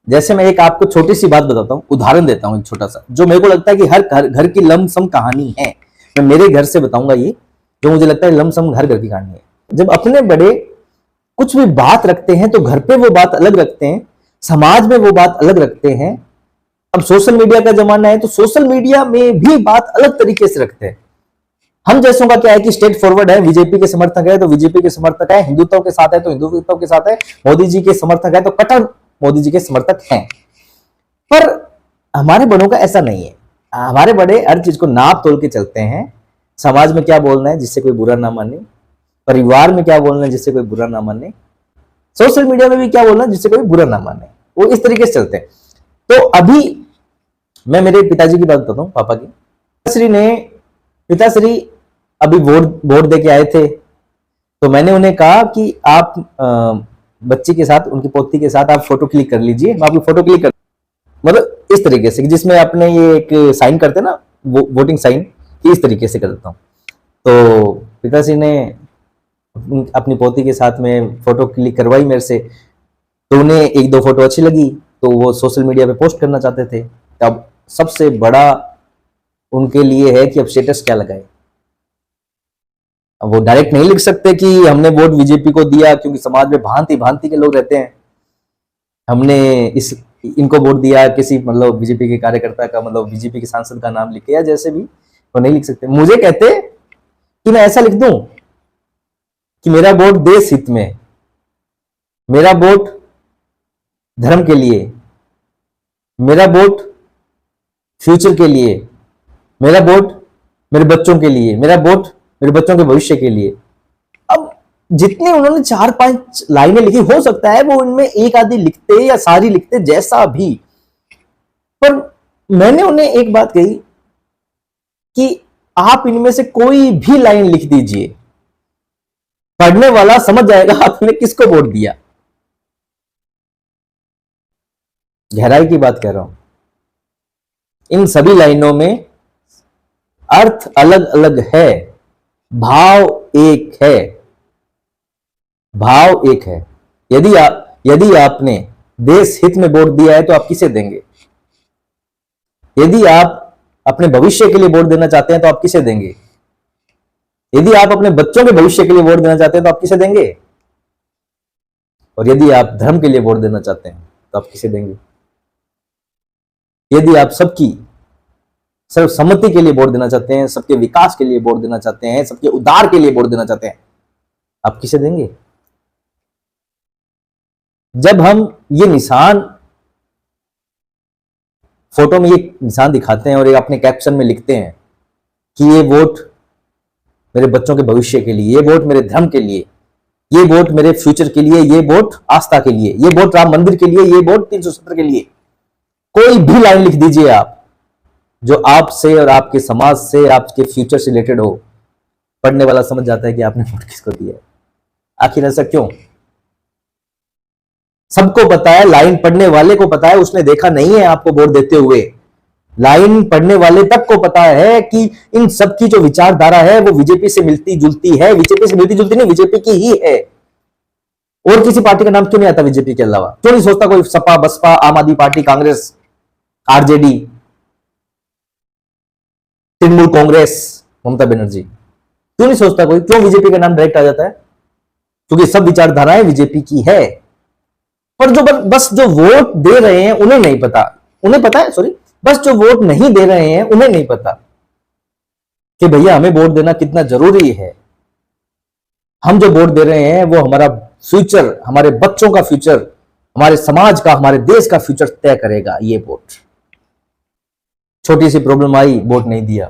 जैसे मैं एक आपको छोटी सी बात बताता हूँ, उदाहरण देता हूँ एक छोटा सा, जो मेरे को लगता है कि हर घर की लमसम कहानी है। मैं मेरे घर से बताऊंगा ये, जो मुझे लगता है लमसम घर की कहानी है। जब अपने बड़े कुछ भी बात रखते हैं तो घर पे वो बात अलग रखते हैं, समाज में वो बात अलग रखते हैं। अब सोशल मीडिया का जमाना है तो सोशल मीडिया में भी बात अलग तरीके से रखते हैं। हम जैसों का क्या है कि स्ट्रेट फॉरवर्ड है, बीजेपी के समर्थक है तो बीजेपी के समर्थक है, हिंदुत्व के साथ है तो हिंदुत्व के साथ है, मोदी जी के समर्थक है तो कट्टर मोदी जी के समर्थक हैं। पर हमारे बड़ों का ऐसा नहीं है। हमारे बड़े हर चीज को नाप तोल के चलते हैं। समाज में क्या बोलना है जिससे कोई बुरा ना माने, परिवार में क्या बोलना है जिससे कोई बुरा ना माने, सोशल मीडिया में भी क्या बोलना है जिससे कोई बुरा ना माने, वो इस तरीके से चलते हैं। तो अभी मैं मेरे पिताजी की बात बताता हूँ, पापा की। पिताश्री अभी वोट दे के आए थे, तो मैंने उन्हें कहा कि आप बच्ची के साथ, उनकी पोती के साथ आप फोटो क्लिक कर लीजिए। मैं आपकी फोटो क्लिक कर, मतलब इस तरीके से जिसमें आपने ये एक साइन करते ना, वोटिंग साइन, इस तरीके से कर देता हूँ। तो पिताश्री ने अपनी पोती के साथ में फोटो क्लिक करवाई मेरे से, तो उन्हें एक दो फोटो अच्छी लगी तो वो सोशल मीडिया पे पोस्ट करना चाहते थे। अब सबसे बड़ा उनके लिए है कि अब स्टेटस क्या लगाए। अब वो डायरेक्ट नहीं लिख सकते कि हमने वोट बीजेपी को दिया, क्योंकि समाज में भांति भांति के लोग रहते हैं, हमने इनको वोट दिया, किसी मतलब बीजेपी के कार्यकर्ता का, मतलब बीजेपी के सांसद का नाम लिखे या जैसे भी, वो नहीं लिख सकते। मुझे कहते कि मैं ऐसा लिख दूं कि मेरा वोट देश हित में, मेरा वोट धर्म के लिए, मेरा वोट फ्यूचर के लिए, मेरा वोट मेरे बच्चों के लिए, मेरा वोट मेरे बच्चों के भविष्य के लिए। अब जितने उन्होंने 4-5 लाइनें लिखी, हो सकता है वो इनमें एक आधी लिखते या सारी लिखते, जैसा भी, पर मैंने उन्हें एक बात कही कि आप इनमें से कोई भी लाइन लिख दीजिए, पढ़ने वाला समझ जाएगा आपने किसको वोट दिया। गहराई की बात कह रहा हूं। इन सभी लाइनों में अर्थ अलग अलग है, भाव एक है, भाव एक है। यदि आपने देश हित में वोट दिया है तो आप किसे देंगे? यदि आप अपने भविष्य के लिए वोट देना चाहते हैं तो आप किसे देंगे? यदि आप अपने बच्चों के भविष्य के लिए वोट देना चाहते हैं तो आप किसे देंगे? और यदि आप धर्म के लिए वोट देना चाहते हैं तो आप किसे देंगे? यदि आप सबकी सर्वसम्मति के लिए वोट देना चाहते हैं, सबके विकास के लिए वोट देना चाहते हैं, सबके उद्धार के लिए वोट देना चाहते हैं, आप किसे देंगे? जब हम ये निशान फोटो में ये निशान दिखाते हैं और ये अपने कैप्शन में लिखते हैं कि ये वोट मेरे बच्चों के भविष्य के लिए, ये वोट मेरे धर्म के लिए, ये वोट मेरे फ्यूचर के लिए, ये वोट आस्था के लिए, ये वोट राम मंदिर के लिए, ये वोट 370 के लिए, कोई भी लाइन लिख दीजिए आप जो आपसे और आपके समाज से, आपके फ्यूचर से रिलेटेड हो, पढ़ने वाला समझ जाता है कि आपने वोट किसको दिया है। आखिर ऐसा क्यों? सबको पता है, लाइन पढ़ने वाले को पता है, उसने देखा नहीं है आपको वोट देते हुए। लाइन पढ़ने वाले तक को पता है कि इन सबकी जो विचारधारा है वो बीजेपी से मिलती जुलती है। बीजेपी से मिलती जुलती नहीं, बीजेपी की ही है। और किसी पार्टी का नाम क्यों नहीं आता बीजेपी के अलावा? क्यों नहीं सोचता कोई सपा, बसपा, आम आदमी पार्टी, कांग्रेस, आरजेडी, तृणमूल कांग्रेस, ममता बनर्जी? क्यों नहीं सोचता कोई? क्यों बीजेपी का नाम डायरेक्ट आ जाता है? क्योंकि सब विचारधाराएं बीजेपी की है। पर जो बस जो वोट दे रहे हैं उन्हें नहीं पता, उन्हें पता है, सॉरी, बस जो वोट नहीं दे रहे हैं उन्हें नहीं पता कि भैया हमें वोट देना कितना जरूरी है। हम जो वोट दे रहे हैं वो हमारा फ्यूचर, हमारे बच्चों का फ्यूचर, हमारे समाज का, हमारे देश का फ्यूचर तय करेगा ये वोट। छोटी सी प्रॉब्लम आई, वोट नहीं दिया।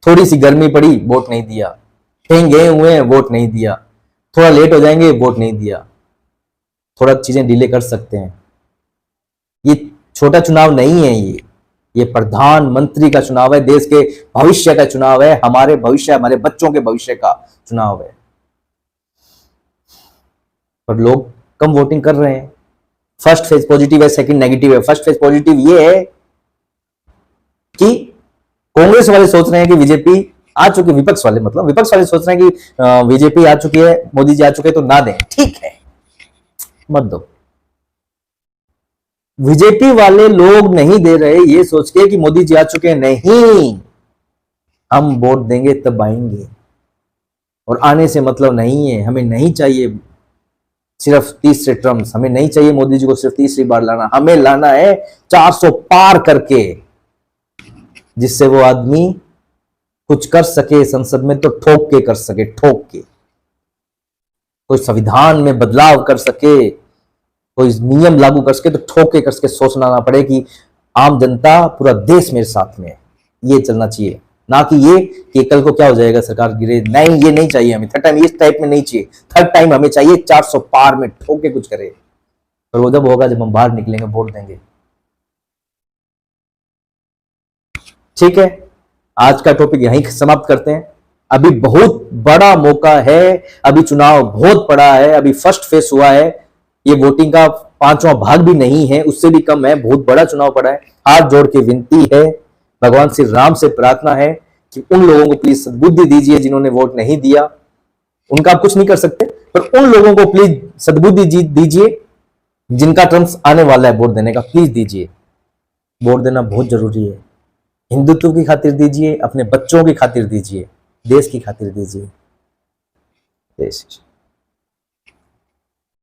थोड़ी सी गर्मी पड़ी, वोट नहीं दिया। कहीं गए हुए हैं, वोट नहीं दिया। थोड़ा लेट हो जाएंगे, वोट नहीं दिया। थोड़ा चीजें डिले कर सकते हैं। ये छोटा चुनाव नहीं है, ये प्रधानमंत्री का चुनाव है, देश के भविष्य का चुनाव है, हमारे भविष्य, हमारे बच्चों के भविष्य का चुनाव है। पर लोग कम वोटिंग कर रहे हैं। फर्स्ट फेज पॉजिटिव है, सेकंड नेगेटिव है। फर्स्ट फेज पॉजिटिव ये है कि कांग्रेस वाले सोच रहे हैं कि बीजेपी आ चुकी, विपक्ष वाले मतलब विपक्ष वाले सोच रहे हैं कि बीजेपी आ चुकी है, मोदी जी आ चुके हैं तो ना दें। ठीक है, मत दो। बीजेपी वाले लोग नहीं दे रहे ये सोच के कि मोदी जी आ चुके हैं, नहीं, हम वोट देंगे तब आएंगे, और आने से मतलब नहीं है, हमें नहीं चाहिए सिर्फ तीसरे टर्म्स, हमें नहीं चाहिए मोदी जी को सिर्फ तीसरी बार लाना, हमें लाना है 400 पार करके, जिससे वो आदमी कुछ कर सके संसद में तो ठोक के कर सके, ठोक के कोई संविधान में बदलाव कर सके, कोई नियम लागू कर सके तो ठोक के कर सके, सोचना ना पड़े कि आम जनता पूरा देश मेरे साथ में है, ये चलना चाहिए, ना कि ये कि कल को क्या हो जाएगा सरकार गिरे, नहीं, ये नहीं चाहिए हमें, थर्ड टाइम इस टाइप में नहीं चाहिए, थर्ड टाइम हमें चाहिए 400 पार में ठोक के कुछ करे, और वो जब होगा जब हम बाहर निकलेंगे, वोट देंगे। ठीक है, आज का टॉपिक यहीं समाप्त करते हैं। अभी बहुत बड़ा मौका है, अभी चुनाव बहुत बड़ा है, अभी फर्स्ट फेस हुआ है, ये वोटिंग का 5वां भाग भी नहीं है, उससे भी कम है, बहुत बड़ा चुनाव पड़ा है। हाथ जोड़ के विनती है, भगवान श्री राम से प्रार्थना है कि उन लोगों को प्लीज सद्बुद्धि दीजिए जिन्होंने वोट नहीं दिया, उनका आप कुछ नहीं कर सकते, पर उन लोगों को प्लीज सद्बुद्धि दीजिए जिनका टर्म्स आने वाला है वोट देने का, प्लीज दीजिए। वोट देना बहुत जरूरी है, हिंदुत्व की खातिर दीजिए, अपने बच्चों की खातिर दीजिए, देश की खातिर दीजिए।